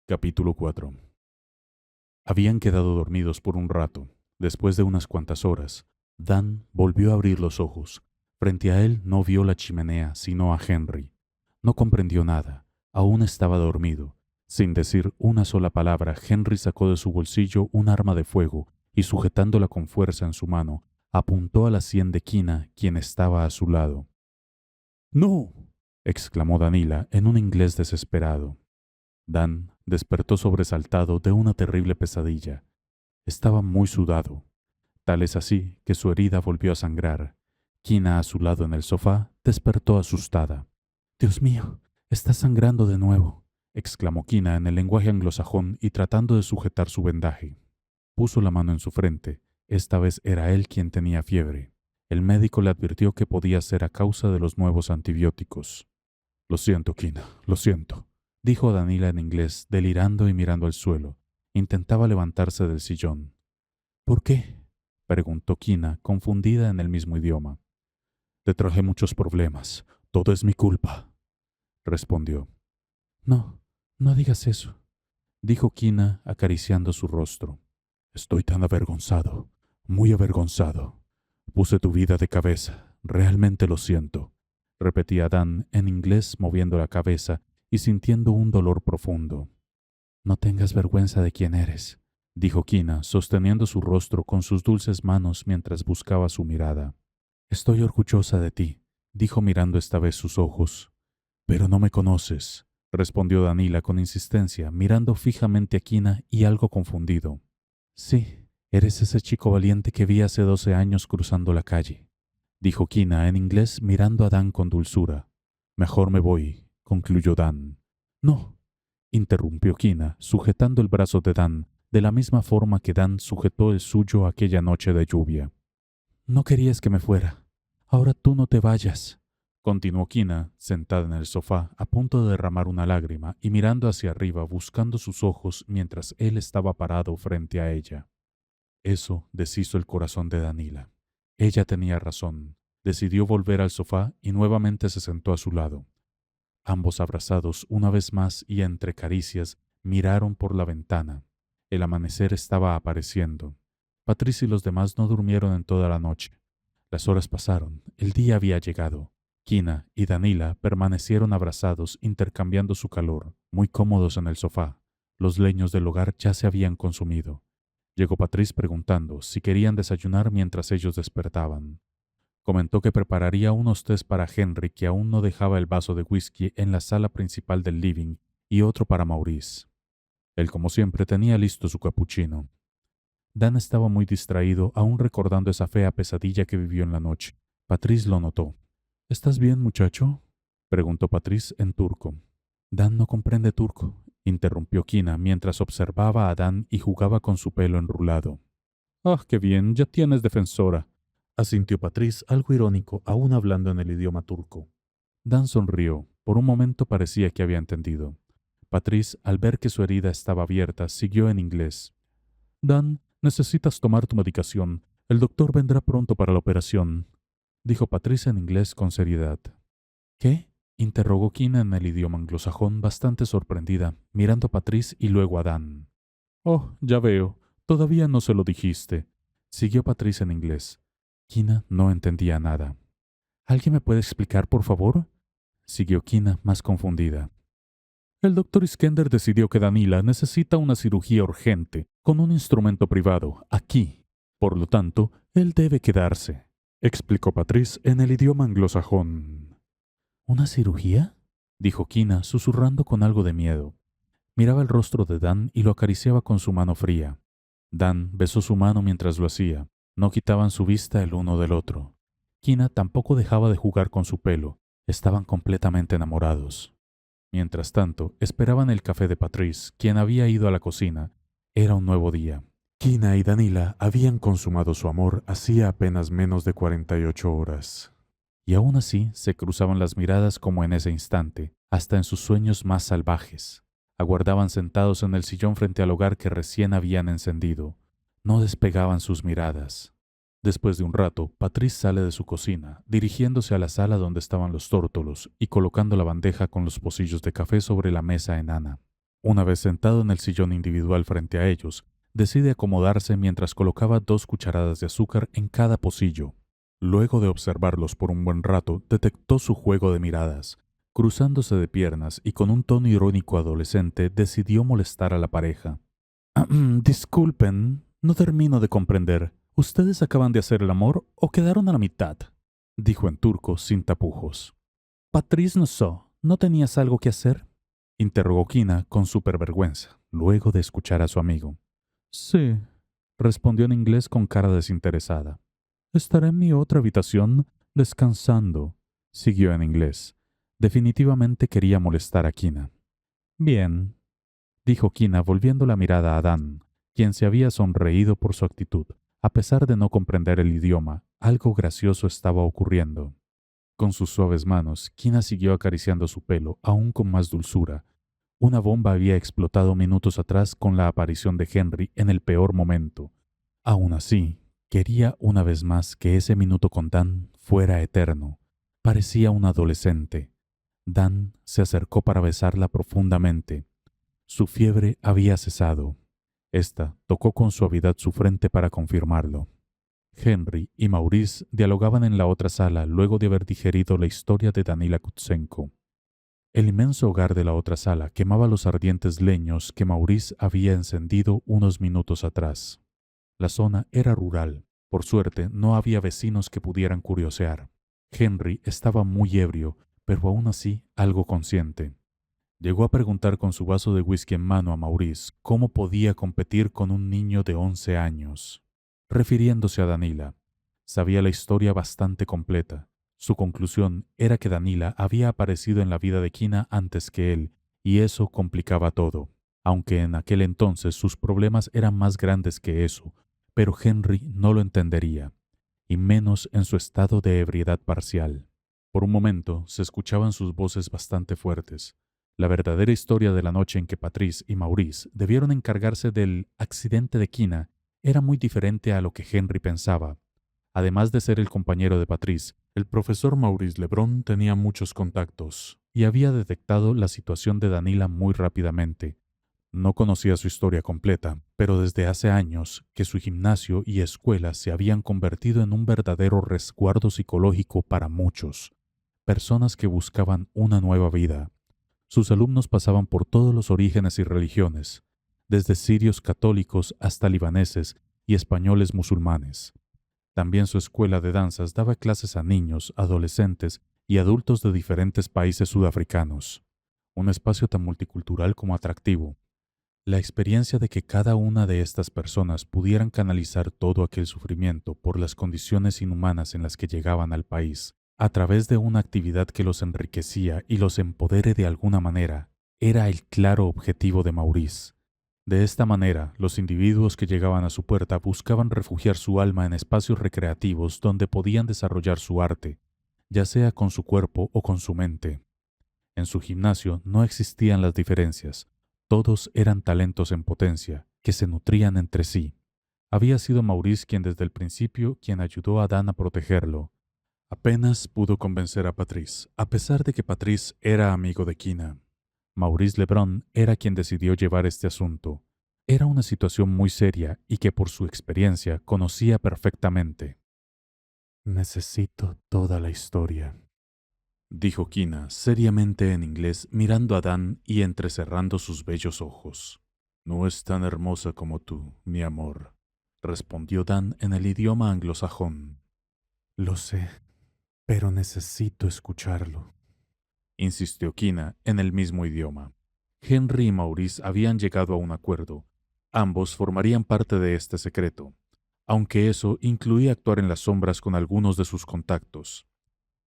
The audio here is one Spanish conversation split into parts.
Capítulo 4. Habían quedado dormidos por un rato. Después de unas cuantas horas, Dan volvió a abrir los ojos. Frente a él no vio la chimenea, sino a Henry. No comprendió nada. Aún estaba dormido. Sin decir una sola palabra, Henry sacó de su bolsillo un arma de fuego y, sujetándola con fuerza en su mano, apuntó a la sien de Kina, quien estaba a su lado. «¡No!», exclamó Danila en un inglés desesperado. Dan despertó sobresaltado de una terrible pesadilla. Estaba muy sudado. Tal es así que su herida volvió a sangrar. Kina, a su lado en el sofá, despertó asustada. «¡Dios mío! Está sangrando de nuevo», exclamó Kina en el lenguaje anglosajón y tratando de sujetar su vendaje. Puso la mano en su frente. Esta vez era él quien tenía fiebre. El médico le advirtió que podía ser a causa de los nuevos antibióticos. «Lo siento, Kina, lo siento», dijo Danila en inglés, delirando y mirando al suelo. Intentaba levantarse del sillón. «¿Por qué?», preguntó Kina, confundida en el mismo idioma. «Te traje muchos problemas. Todo es mi culpa», respondió. «No, no digas eso», dijo Kina, acariciando su rostro. «Estoy tan avergonzado, muy avergonzado. Puse tu vida de cabeza. Realmente lo siento», repetía Dan en inglés, moviendo la cabeza y sintiendo un dolor profundo. «No tengas vergüenza de quién eres», dijo Kina, sosteniendo su rostro con sus dulces manos mientras buscaba su mirada. «Estoy orgullosa de ti», dijo mirando esta vez sus ojos. «Pero no me conoces», respondió Danila con insistencia, mirando fijamente a Kina y algo confundido. «Sí, eres ese chico valiente que vi hace 12 años cruzando la calle», dijo Kina en inglés mirando a Dan con dulzura. «Mejor me voy», concluyó Dan. «No», interrumpió Kina, sujetando el brazo de Dan, de la misma forma que Dan sujetó el suyo aquella noche de lluvia. «No querías que me fuera. Ahora tú no te vayas», continuó Kina, sentada en el sofá, a punto de derramar una lágrima y mirando hacia arriba buscando sus ojos mientras él estaba parado frente a ella. Eso deshizo el corazón de Danila. Ella tenía razón. Decidió volver al sofá y nuevamente se sentó a su lado. Ambos abrazados una vez más y entre caricias miraron por la ventana. El amanecer estaba apareciendo. Patrice y los demás no durmieron en toda la noche. Las horas pasaron. El día había llegado. Kina y Danila permanecieron abrazados, intercambiando su calor, muy cómodos en el sofá. Los leños del hogar ya se habían consumido. Llegó Patrice preguntando si querían desayunar mientras ellos despertaban. Comentó que prepararía unos tés para Henry, que aún no dejaba el vaso de whisky en la sala principal del living, y otro para Maurice. Él, como siempre, tenía listo su capuchino. Dan estaba muy distraído, aún recordando esa fea pesadilla que vivió en la noche. Patrice lo notó. «¿Estás bien, muchacho?», preguntó Patrice en turco. «Dan no comprende turco», interrumpió Kina mientras observaba a Dan y jugaba con su pelo enrulado. «Ah, qué bien, ya tienes defensora», asintió Patrice, algo irónico, aún hablando en el idioma turco. Dan sonrió. Por un momento parecía que había entendido. Patrice, al ver que su herida estaba abierta, siguió en inglés. «Dan, necesitas tomar tu medicación. El doctor vendrá pronto para la operación», dijo Patrice en inglés con seriedad. «¿Qué?», interrogó Kina en el idioma anglosajón, bastante sorprendida, mirando a Patrice y luego a Dan. «Oh, ya veo. Todavía no se lo dijiste», siguió Patrice en inglés. Kina no entendía nada. «¿Alguien me puede explicar, por favor?», siguió Kina, más confundida. «El doctor Iskender decidió que Danila necesita una cirugía urgente, con un instrumento privado, aquí. Por lo tanto, él debe quedarse», explicó Patrice en el idioma anglosajón. «¿Una cirugía?», dijo Kina, susurrando con algo de miedo. Miraba el rostro de Dan y lo acariciaba con su mano fría. Dan besó su mano mientras lo hacía. No quitaban su vista el uno del otro. Kina tampoco dejaba de jugar con su pelo. Estaban completamente enamorados. Mientras tanto, esperaban el café de Patrice, quien había ido a la cocina. Era un nuevo día. Kina y Danila habían consumado su amor hacía apenas menos de 48 horas. Y aún así se cruzaban las miradas como en ese instante, hasta en sus sueños más salvajes. Aguardaban sentados en el sillón frente al hogar que recién habían encendido. No despegaban sus miradas. Después de un rato, Patrice sale de su cocina, dirigiéndose a la sala donde estaban los tórtolos y colocando la bandeja con los pocillos de café sobre la mesa enana. Una vez sentado en el sillón individual frente a ellos, decide acomodarse mientras colocaba 2 cucharadas de azúcar en cada pocillo. Luego de observarlos por un buen rato, detectó su juego de miradas. Cruzándose de piernas y con un tono irónico adolescente, decidió molestar a la pareja. Disculpen, no termino de comprender. ¿Ustedes acaban de hacer el amor o quedaron a la mitad?, dijo en turco sin tapujos. Patrice ¿no tenías algo que hacer?, interrogó Kina con supervergüenza, luego de escuchar a su amigo. Sí, respondió en inglés con cara desinteresada. Estaré en mi otra habitación descansando, siguió en inglés. Definitivamente quería molestar a Kina. Bien, dijo Kina volviendo la mirada a Dan, quien se había sonreído por su actitud. A pesar de no comprender el idioma, algo gracioso estaba ocurriendo. Con sus suaves manos, Kina siguió acariciando su pelo, aún con más dulzura. Una bomba había explotado minutos atrás con la aparición de Henry en el peor momento. Aún así, quería una vez más que ese minuto con Dan fuera eterno. Parecía un adolescente. Dan se acercó para besarla profundamente. Su fiebre había cesado. Esta tocó con suavidad su frente para confirmarlo. Henry y Maurice dialogaban en la otra sala luego de haber digerido la historia de Danila Kutsenko. El inmenso hogar de la otra sala quemaba los ardientes leños que Maurice había encendido unos minutos atrás. La zona era rural. Por suerte, no había vecinos que pudieran curiosear. Henry estaba muy ebrio, pero aún así algo consciente. Llegó a preguntar con su vaso de whisky en mano a Maurice cómo podía competir con un niño de 11 años. Refiriéndose a Danila, sabía la historia bastante completa. Su conclusión era que Danila había aparecido en la vida de Kina antes que él, y eso complicaba todo, aunque en aquel entonces sus problemas eran más grandes que eso, pero Henry no lo entendería, y menos en su estado de ebriedad parcial. Por un momento se escuchaban sus voces bastante fuertes. La verdadera historia de la noche en que Patrice y Maurice debieron encargarse del accidente de Kina era muy diferente a lo que Henry pensaba. Además de ser el compañero de Patrice, el profesor Maurice Lebron tenía muchos contactos y había detectado la situación de Danila muy rápidamente. No conocía su historia completa, pero desde hace años que su gimnasio y escuela se habían convertido en un verdadero resguardo psicológico para muchos, personas que buscaban una nueva vida. Sus alumnos pasaban por todos los orígenes y religiones, desde sirios católicos hasta libaneses y españoles musulmanes. También su escuela de danzas daba clases a niños, adolescentes y adultos de diferentes países sudafricanos. Un espacio tan multicultural como atractivo. La experiencia de que cada una de estas personas pudieran canalizar todo aquel sufrimiento por las condiciones inhumanas en las que llegaban al país, a través de una actividad que los enriquecía y los empodere de alguna manera, era el claro objetivo de Maurice. De esta manera, los individuos que llegaban a su puerta buscaban refugiar su alma en espacios recreativos donde podían desarrollar su arte, ya sea con su cuerpo o con su mente. En su gimnasio no existían las diferencias. Todos eran talentos en potencia, que se nutrían entre sí. Había sido Maurice quien ayudó a Dan a protegerlo. Apenas pudo convencer a Patrice, a pesar de que Patrice era amigo de Kina. Maurice Lebron era quien decidió llevar este asunto. Era una situación muy seria y que por su experiencia conocía perfectamente. Necesito toda la historia, dijo Kina seriamente en inglés, mirando a Dan y entrecerrando sus bellos ojos. No es tan hermosa como tú, mi amor, respondió Dan en el idioma anglosajón. Lo sé, pero necesito escucharlo, insistió Kina en el mismo idioma. Henry y Maurice habían llegado a un acuerdo. Ambos formarían parte de este secreto, aunque eso incluía actuar en las sombras con algunos de sus contactos.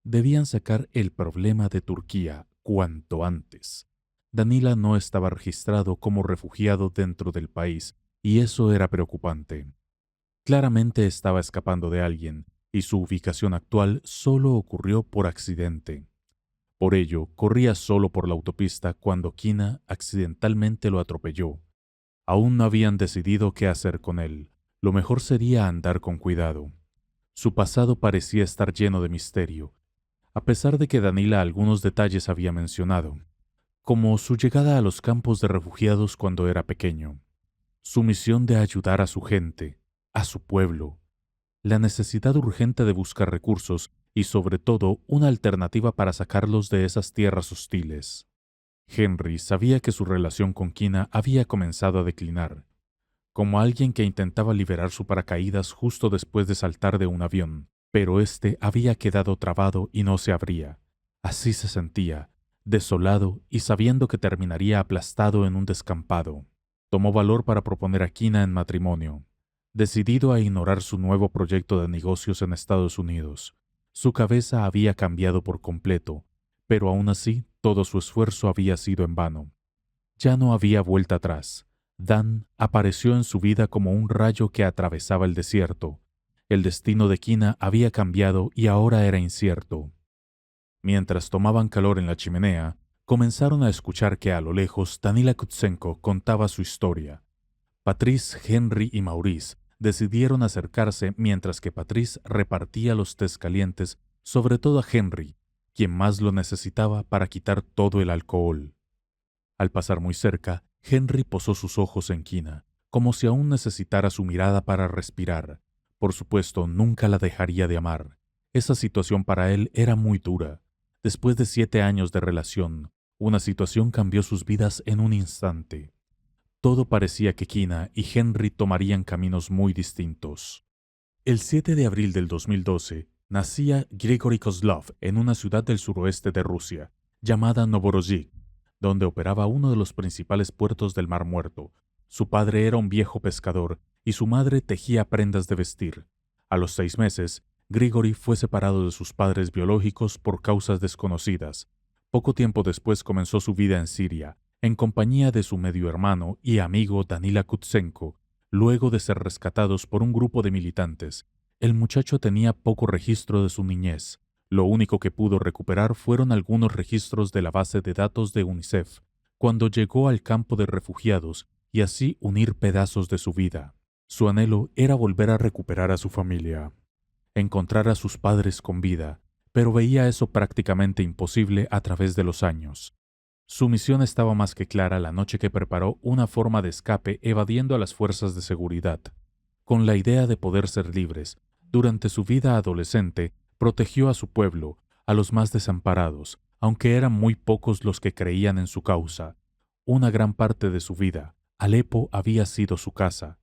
Debían sacar el problema de Turquía cuanto antes. Danila no estaba registrado como refugiado dentro del país, y eso era preocupante. Claramente estaba escapando de alguien, y su ubicación actual solo ocurrió por accidente. Por ello, corría solo por la autopista cuando Kina accidentalmente lo atropelló. Aún no habían decidido qué hacer con él. Lo mejor sería andar con cuidado. Su pasado parecía estar lleno de misterio, a pesar de que Danila algunos detalles había mencionado. como su llegada a los campos de refugiados cuando era pequeño, su misión de ayudar a su gente, a su pueblo, la necesidad urgente de buscar recursos y sobre todo una alternativa para sacarlos de esas tierras hostiles. Henry sabía que su relación con Kina había comenzado a declinar, como alguien que intentaba liberar su paracaídas justo después de saltar de un avión, pero éste había quedado trabado y no se abría. Así se sentía, desolado y sabiendo que terminaría aplastado en un descampado. Tomó valor para proponer a Kina en matrimonio, decidido a ignorar su nuevo proyecto de negocios en Estados Unidos. Su cabeza había cambiado por completo, pero aún así todo su esfuerzo había sido en vano. Ya no había vuelta atrás. Dan apareció en su vida como un rayo que atravesaba el desierto. El destino de Kina había cambiado y ahora era incierto. Mientras tomaban calor en la chimenea, comenzaron a escuchar que a lo lejos Danila Kutsenko contaba su historia. Patrice, Henry y Maurice decidieron acercarse mientras que Patrice repartía los tés calientes, sobre todo a Henry, quien más lo necesitaba para quitar todo el alcohol. Al pasar muy cerca, Henry posó sus ojos en Kina, como si aún necesitara su mirada para respirar. Por supuesto, nunca la dejaría de amar. Esa situación para él era muy dura. Después de 7 años de relación, una situación cambió sus vidas en un instante. Todo parecía que Kina y Henry tomarían caminos muy distintos. El 7 de abril del 2012, nacía Grigory Kozlov en una ciudad del suroeste de Rusia, llamada Novorossiysk, donde operaba uno de los principales puertos del Mar Muerto. Su padre era un viejo pescador y su madre tejía prendas de vestir. A los 6 meses, Grigory fue separado de sus padres biológicos por causas desconocidas. Poco tiempo después comenzó su vida en Siria, en compañía de su medio hermano y amigo Danila Kutsenko, luego de ser rescatados por un grupo de militantes. El muchacho tenía poco registro de su niñez. Lo único que pudo recuperar fueron algunos registros de la base de datos de UNICEF, cuando llegó al campo de refugiados y así unir pedazos de su vida. Su anhelo era volver a recuperar a su familia, encontrar a sus padres con vida, pero veía eso prácticamente imposible a través de los años. Su misión estaba más que clara la noche que preparó una forma de escape evadiendo a las fuerzas de seguridad. Con la idea de poder ser libres, durante su vida adolescente, protegió a su pueblo, a los más desamparados, aunque eran muy pocos los que creían en su causa. Una gran parte de su vida, Alepo había sido su casa.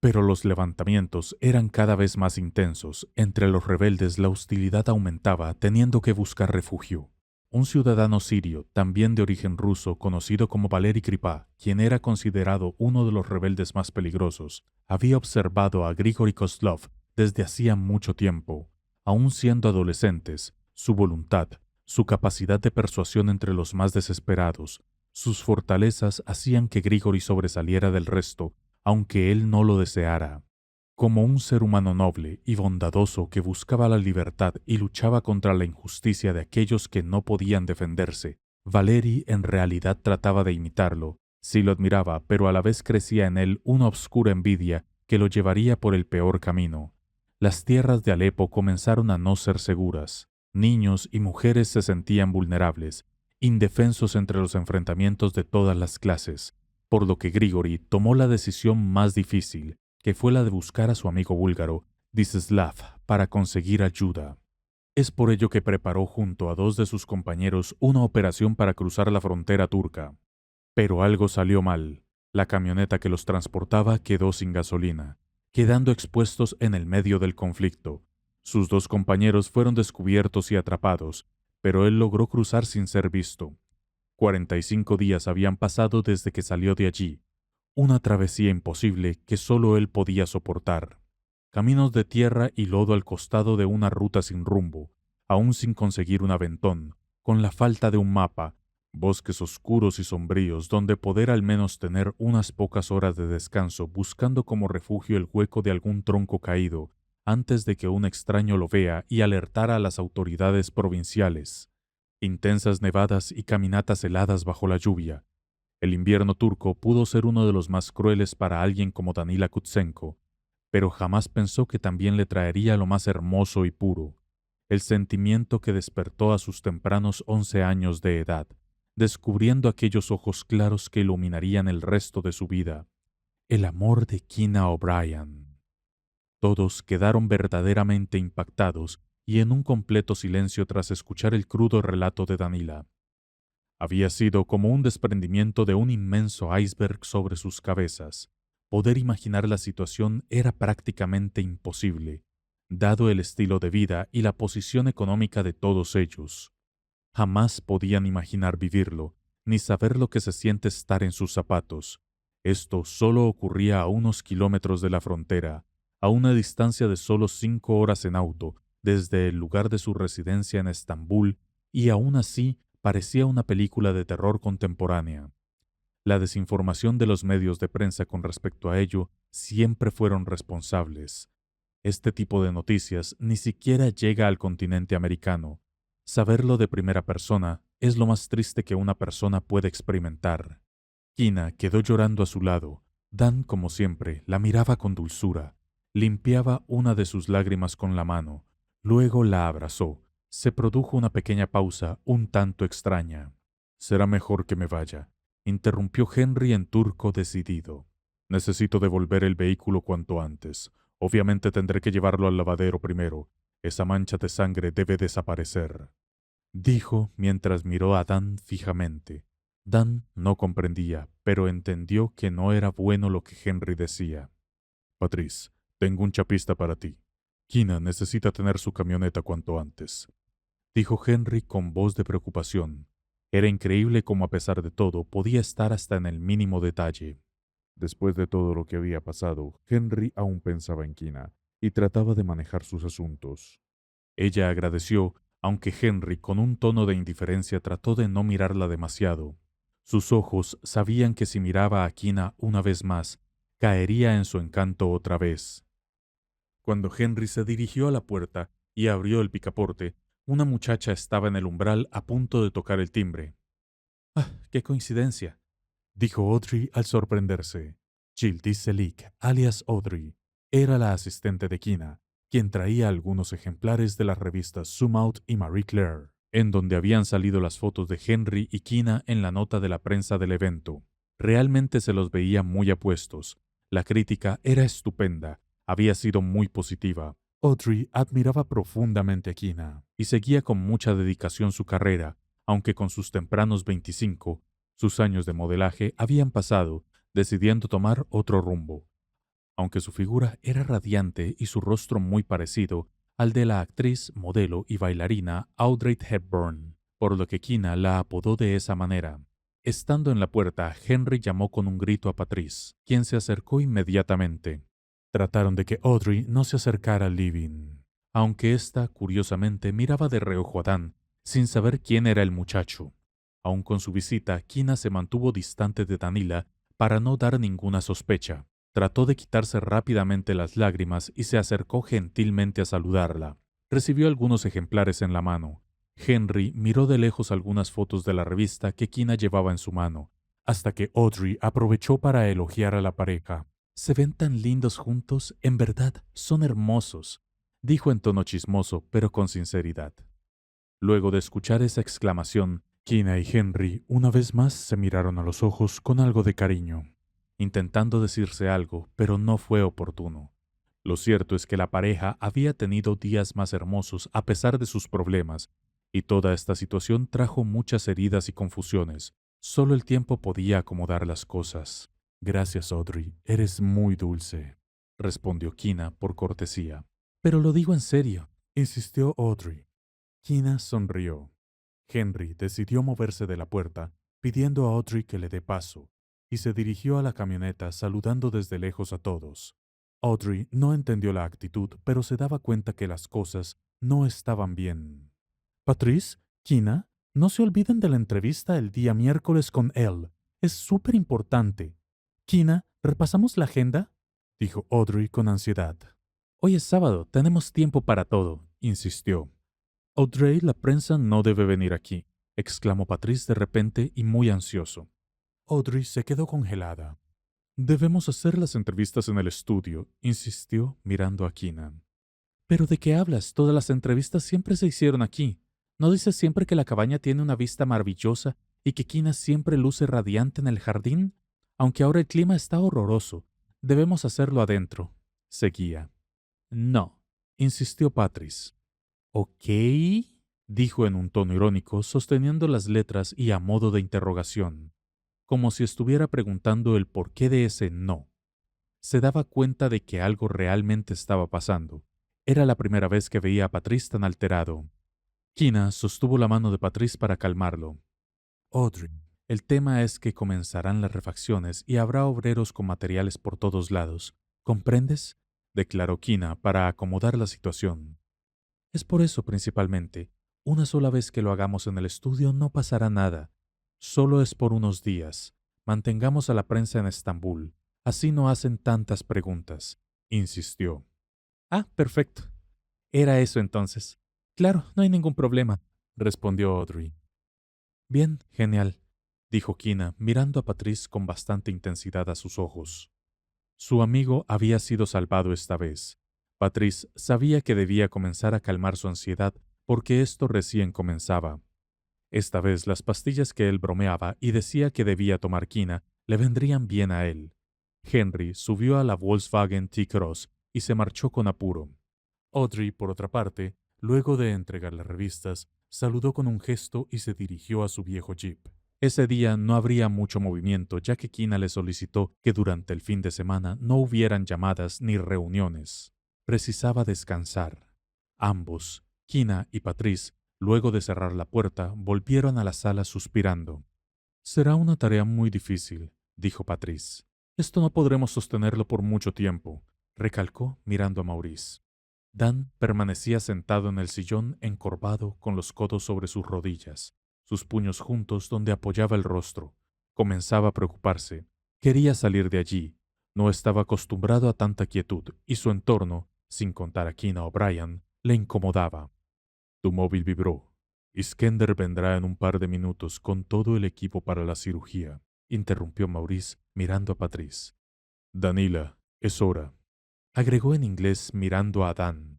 Pero los levantamientos eran cada vez más intensos. Entre los rebeldes la hostilidad aumentaba, teniendo que buscar refugio. Un ciudadano sirio, también de origen ruso, conocido como Valery Kripa, quien era considerado uno de los rebeldes más peligrosos, había observado a Grigory Kozlov desde hacía mucho tiempo. Aún siendo adolescentes, su voluntad, su capacidad de persuasión entre los más desesperados, sus fortalezas hacían que Grigory sobresaliera del resto, aunque él no lo deseara. Como un ser humano noble y bondadoso que buscaba la libertad y luchaba contra la injusticia de aquellos que no podían defenderse, Valery en realidad trataba de imitarlo. Sí lo admiraba, pero a la vez crecía en él una obscura envidia que lo llevaría por el peor camino. Las tierras de Alepo comenzaron a no ser seguras. Niños y mujeres se sentían vulnerables, indefensos entre los enfrentamientos de todas las clases, por lo que Grigory tomó la decisión más difícil, que fue la de buscar a su amigo búlgaro, Distislav, para conseguir ayuda. Es por ello que preparó junto a 2 de sus compañeros una operación para cruzar la frontera turca. Pero algo salió mal. La camioneta que los transportaba quedó sin gasolina, quedando expuestos en el medio del conflicto. Sus 2 compañeros fueron descubiertos y atrapados, pero él logró cruzar sin ser visto. 45 días habían pasado desde que salió de allí. Una travesía imposible que solo él podía soportar. Caminos de tierra y lodo al costado de una ruta sin rumbo, aún sin conseguir un aventón, con la falta de un mapa, bosques oscuros y sombríos donde poder al menos tener unas pocas horas de descanso buscando como refugio el hueco de algún tronco caído, antes de que un extraño lo vea y alertara a las autoridades provinciales. Intensas nevadas y caminatas heladas bajo la lluvia. El invierno turco pudo ser uno de los más crueles para alguien como Danila Kutsenko, pero jamás pensó que también le traería lo más hermoso y puro, el sentimiento que despertó a sus tempranos 11 años de edad, descubriendo aquellos ojos claros que iluminarían el resto de su vida. El amor de Kina O'Brien. Todos quedaron verdaderamente impactados y en un completo silencio tras escuchar el crudo relato de Danila. Había sido como un desprendimiento de un inmenso iceberg sobre sus cabezas. Poder imaginar la situación era prácticamente imposible, dado el estilo de vida y la posición económica de todos ellos. Jamás podían imaginar vivirlo, ni saber lo que se siente estar en sus zapatos. Esto solo ocurría a unos kilómetros de la frontera, a una distancia de solo 5 horas en auto, desde el lugar de su residencia en Estambul, y aún así parecía una película de terror contemporánea. La desinformación de los medios de prensa con respecto a ello siempre fueron responsables. Este tipo de noticias ni siquiera llega al continente americano. Saberlo de primera persona es lo más triste que una persona puede experimentar. Kina quedó llorando a su lado. Dan, como siempre, la miraba con dulzura. Limpiaba una de sus lágrimas con la mano. Luego la abrazó. Se produjo una pequeña pausa, un tanto extraña. «Será mejor que me vaya», interrumpió Henry en turco decidido. «Necesito devolver el vehículo cuanto antes. Obviamente tendré que llevarlo al lavadero primero. Esa mancha de sangre debe desaparecer», dijo mientras miró a Dan fijamente. Dan no comprendía, pero entendió que no era bueno lo que Henry decía. «Patrice, tengo un chapista para ti. Kina necesita tener su camioneta cuanto antes», dijo Henry con voz de preocupación. Era increíble cómo a pesar de todo podía estar hasta en el mínimo detalle. Después de todo lo que había pasado, Henry aún pensaba en Kina y trataba de manejar sus asuntos. Ella agradeció, aunque Henry con un tono de indiferencia trató de no mirarla demasiado. Sus ojos sabían que si miraba a Kina una vez más, caería en su encanto otra vez. Cuando Henry se dirigió a la puerta y abrió el picaporte, una muchacha estaba en el umbral a punto de tocar el timbre. «¡Ah, qué coincidencia!», dijo Audrey al sorprenderse. Jill Disselic, alias Audrey, era la asistente de Kina, quien traía algunos ejemplares de las revistas Zoom Out y Marie Claire, en donde habían salido las fotos de Henry y Kina en la nota de la prensa del evento. Realmente se los veía muy apuestos. La crítica era estupenda, había sido muy positiva. Audrey admiraba profundamente a Kina y seguía con mucha dedicación su carrera, aunque con sus tempranos 25, sus años de modelaje habían pasado, decidiendo tomar otro rumbo. Aunque su figura era radiante y su rostro muy parecido al de la actriz, modelo y bailarina Audrey Hepburn, por lo que Kina la apodó de esa manera. Estando en la puerta, Henry llamó con un grito a Patrice, quien se acercó inmediatamente. Trataron de que Audrey no se acercara al living, aunque ésta, curiosamente, miraba de reojo a Dan, sin saber quién era el muchacho. Aun con su visita, Kina se mantuvo distante de Danila para no dar ninguna sospecha. Trató de quitarse rápidamente las lágrimas y se acercó gentilmente a saludarla. Recibió algunos ejemplares en la mano. Henry miró de lejos algunas fotos de la revista que Kina llevaba en su mano, hasta que Audrey aprovechó para elogiar a la pareja. «Se ven tan lindos juntos, en verdad, son hermosos», dijo en tono chismoso, pero con sinceridad. Luego de escuchar esa exclamación, Kina y Henry una vez más se miraron a los ojos con algo de cariño, intentando decirse algo, pero no fue oportuno. Lo cierto es que la pareja había tenido días más hermosos a pesar de sus problemas, y toda esta situación trajo muchas heridas y confusiones. Solo el tiempo podía acomodar las cosas. «Gracias, Audrey, eres muy dulce», respondió Kina por cortesía. «Pero lo digo en serio», insistió Audrey. Kina sonrió. Henry decidió moverse de la puerta, pidiendo a Audrey que le dé paso, y se dirigió a la camioneta saludando desde lejos a todos. Audrey no entendió la actitud, pero se daba cuenta que las cosas no estaban bien. «Patrice, Kina, no se olviden de la entrevista el día miércoles con él. Es súper importante». «Kina, ¿repasamos la agenda?», dijo Audrey con ansiedad. «Hoy es sábado, tenemos tiempo para todo», insistió. «Audrey, la prensa no debe venir aquí», exclamó Patrice de repente y muy ansioso. Audrey se quedó congelada. «Debemos hacer las entrevistas en el estudio», insistió mirando a Kina. «¿Pero de qué hablas? Todas las entrevistas siempre se hicieron aquí. ¿No dices siempre que la cabaña tiene una vista maravillosa ¿Y que Kina siempre luce radiante en el jardín? Aunque ahora el clima está horroroso. Debemos hacerlo adentro. Seguía. No, insistió Patrice. Ok, dijo en un tono irónico, sosteniendo las letras y a modo de interrogación, como si estuviera preguntando el porqué de ese no. Se daba cuenta de que algo realmente estaba pasando. Era la primera vez que veía a Patrice tan alterado. Kina sostuvo la mano de Patrice para calmarlo. Audrey, el tema es que comenzarán las refacciones y habrá obreros con materiales por todos lados. ¿Comprendes? Declaró Kina para acomodar la situación. Es por eso principalmente. Una sola vez que lo hagamos en el estudio no pasará nada. Solo es por unos días. Mantengamos a la prensa en Estambul. Así no hacen tantas preguntas, insistió. Ah, perfecto. Era eso entonces. Claro, no hay ningún problema, respondió Audrey. Bien, genial, dijo Kina, mirando a Patrice con bastante intensidad a sus ojos. Su amigo había sido salvado esta vez. Patrice sabía que debía comenzar a calmar su ansiedad porque esto recién comenzaba. Esta vez las pastillas que él bromeaba y decía que debía tomar Kina le vendrían bien a él. Henry subió a la Volkswagen T-Cross y se marchó con apuro. Audrey, por otra parte, luego de entregar las revistas, saludó con un gesto y se dirigió a su viejo jeep. Ese día no habría mucho movimiento, ya que Kina le solicitó que durante el fin de semana no hubieran llamadas ni reuniones. Precisaba descansar. Ambos, Kina y Patrice, luego de cerrar la puerta, volvieron a la sala suspirando. Será una tarea muy difícil, dijo Patrice. Esto no podremos sostenerlo por mucho tiempo, recalcó mirando a Maurice. Dan permanecía sentado en el sillón encorvado con los codos sobre sus rodillas, sus puños juntos donde apoyaba el rostro. Comenzaba a preocuparse. Quería salir de allí. No estaba acostumbrado a tanta quietud y su entorno, sin contar a Kina O'Brien, le incomodaba. Tu móvil vibró. Iskender vendrá en un par de minutos con todo el equipo para la cirugía, interrumpió Maurice mirando a Patrice. Danila, es hora, agregó en inglés mirando a Dan.